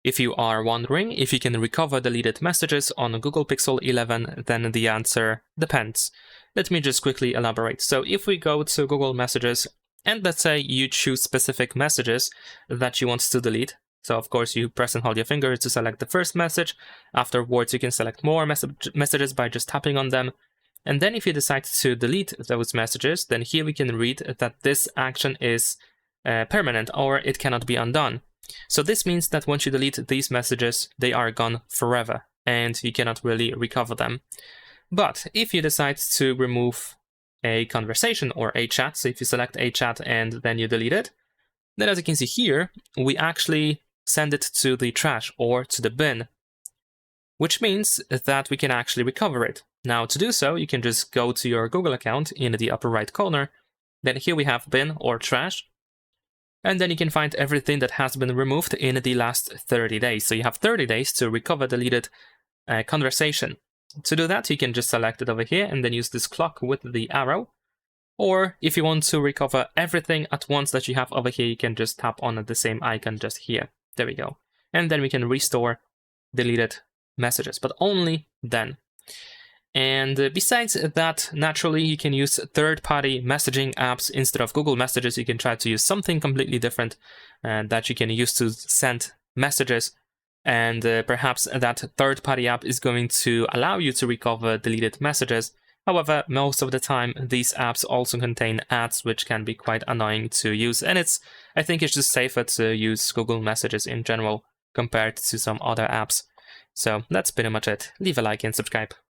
If you are wondering if you can recover deleted messages on Google Pixel 11, then the answer depends. Let me just quickly elaborate. So if we go to Google Messages, and let's say you choose specific messages that you want to delete. So of course you press and hold your finger to select the first message. Afterwards you can select more messages by just tapping on them. And then if you decide to delete those messages, then here we can read that this action is permanent, or it cannot be undone. So this means that once you delete these messages, they are gone forever, and you cannot really recover them. But if you decide to remove a conversation or a chat, so if you select a chat and then you delete it, then as you can see here, we actually send it to the trash or to the bin, which means that we can actually recover it. Now to do so, you can just go to your Google account in the upper right corner. Then here we have bin or trash. And then you can find everything that has been removed in the last 30 days. So you have 30 days to recover deleted conversation. To do that, you can just select it over here and then use this clock with the arrow. Or if you want to recover everything at once that you have over here, you can just tap on the same icon just here. There we go. And then we can restore deleted messages, but only then. And besides that, naturally, you can use third-party messaging apps instead of Google Messages. You can try to use something completely different that you can use to send messages. And perhaps that third-party app is going to allow you to recover deleted messages. However, most of the time, these apps also contain ads, which can be quite annoying to use. And I think it's just safer to use Google Messages in general compared to some other apps. So that's pretty much it. Leave a like and subscribe.